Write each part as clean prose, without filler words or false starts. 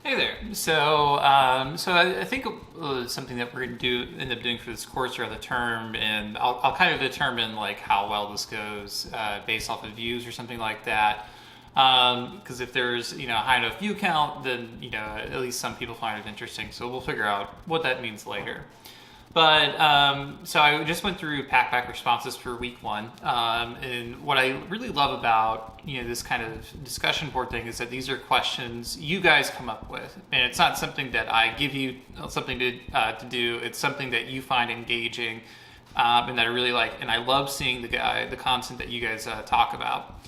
Hey there. So I think something that we're going to end up doing for this course throughout the term, and I'll kind of determine like how well this goes based off of views or something like that. Because if there's a high enough view count, then at least some people find it interesting. So we'll figure out what that means later. But so I just went through Packback responses for week one, and what I really love about this kind of discussion board thing is that these are questions you guys come up with, and it's not something that I give you something to do. It's something that you find engaging, and that I really like, and I love seeing the content that you guys talk about.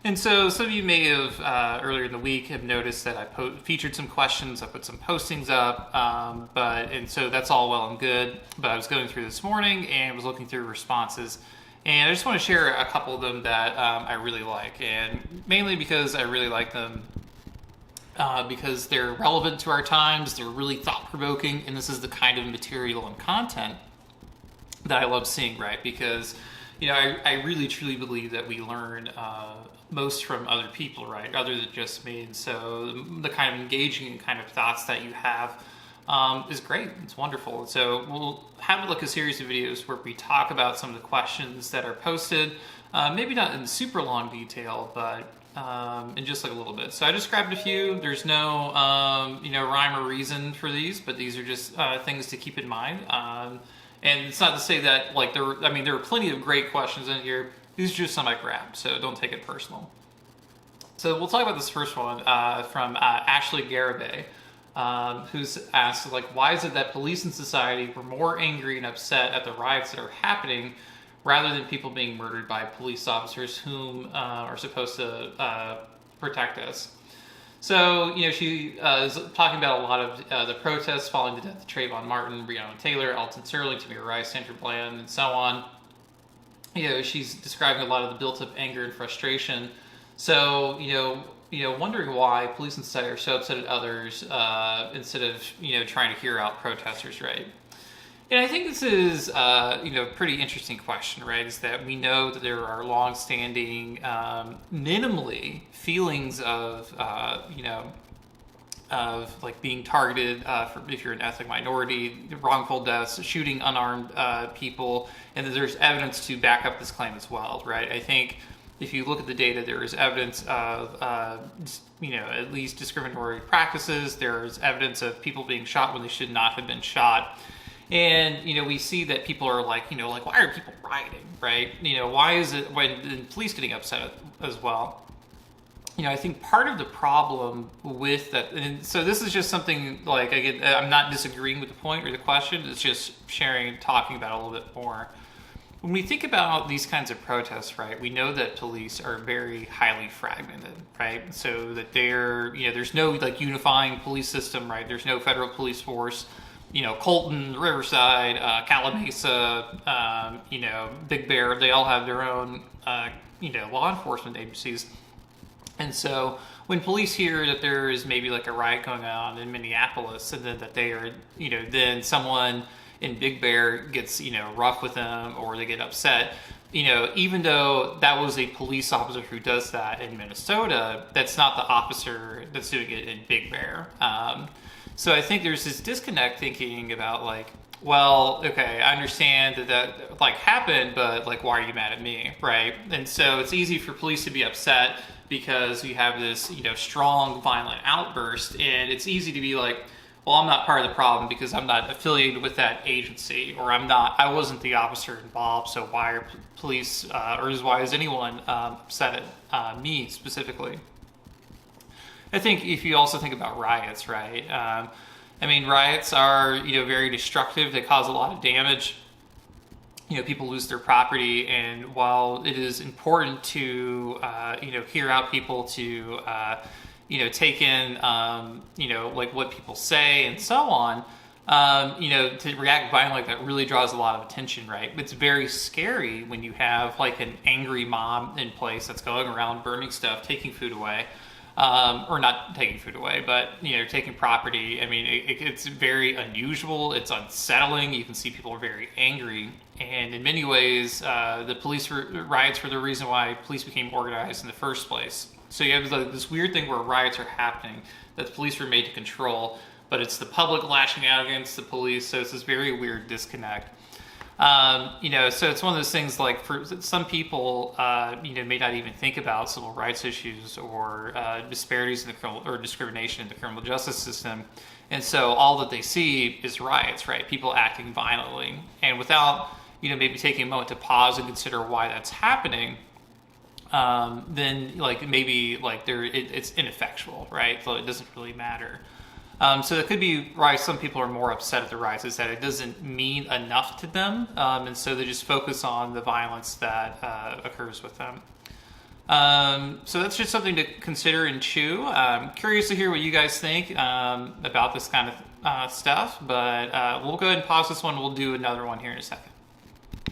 And so some of you may have earlier in the week have noticed that I featured some questions, I put some postings up, and so that's all well and good. But I was going through this morning and was looking through responses, and I just want to share a couple of them that I really like, and mainly because I really like them because they're relevant to our times, they're really thought-provoking, and this is the kind of material and content that I love seeing, right? Because I really truly believe that we learn most from other people, right? Other than just me. And so the kind of engaging kind of thoughts that you have is great. It's wonderful. And so we'll have a series of videos where we talk about some of the questions that are posted, maybe not in super long detail, but in just like a little bit. So I just grabbed a few. There's no rhyme or reason for these, but these are just things to keep in mind. And it's not to say that there are plenty of great questions in here. These are just some I grabbed, so don't take it personal. So we'll talk about this first one from Ashley Garibay, who's asked, why is it that police and society were more angry and upset at the riots that are happening rather than people being murdered by police officers whom are supposed to protect us? So, she is talking about a lot of the protests following the death of Trayvon Martin, Breonna Taylor, Alton Sterling, Tamir Rice, Sandra Bland, and so on. She's describing a lot of the built-up anger and frustration. So, wondering why police and society are so upset at others instead of, trying to hear out protesters, right? And I think this is, pretty interesting question, right? Is that we know that there are long-standing, minimally feelings of, being targeted if you're an ethnic minority, wrongful deaths, shooting unarmed people, and that there's evidence to back up this claim as well, right? I think if you look at the data, there is evidence of, at least discriminatory practices. There's evidence of people being shot when they should not have been shot. And, we see that people are why are people rioting, right? Why is it when the police getting upset as well? I think part of the problem with that, and so this is just something again, I'm not disagreeing with the point or the question, it's just sharing, talking about it a little bit more. When we think about these kinds of protests, right, we know that police are very highly fragmented, right? So that there's no unifying police system, right? There's no federal police force. Colton, Riverside, Calamasa, Big Bear, they all have their own, law enforcement agencies. And so when police hear that there is maybe a riot going on in Minneapolis, and then that they are, then someone in Big Bear gets, rough with them, or they get upset, even though that was a police officer who does that in Minnesota, that's not the officer that's doing it in Big Bear. So I think there's this disconnect thinking about well, okay, I understand that happened, but why are you mad at me, right? And so it's easy for police to be upset because you have this, strong, violent outburst, and it's easy to be well, I'm not part of the problem because I'm not affiliated with that agency, or I wasn't the officer involved, so why are police, or why is anyone upset at me specifically? I think if you also think about riots, right? Riots are, very destructive. They cause a lot of damage. People lose their property, and while it is important to, hear out people, to, take in, what people say and so on, to react violently like that really draws a lot of attention, right? It's very scary when you have an angry mob in place that's going around burning stuff, taking food away. Or not taking food away, but taking property. It's very unusual. It's unsettling. You can see people are very angry, and in many ways, the police riots were the reason why police became organized in the first place. So you have like this weird thing where riots are happening that the police are made to control, but it's the public lashing out against the police. So it's this very weird disconnect. So it's one of those things like for some people, may not even think about civil rights issues or disparities in the criminal or discrimination in the criminal justice system. And so all that they see is riots, right? People acting violently. And without, maybe taking a moment to pause and consider why that's happening, then it's ineffectual, right? So it doesn't really matter. So that could be why some people are more upset at the riots, is that it doesn't mean enough to them, and so they just focus on the violence that occurs with them. So that's just something to consider and chew. Curious to hear what you guys think about this kind of stuff, but we'll go ahead and pause this one. We'll do another one here in a second.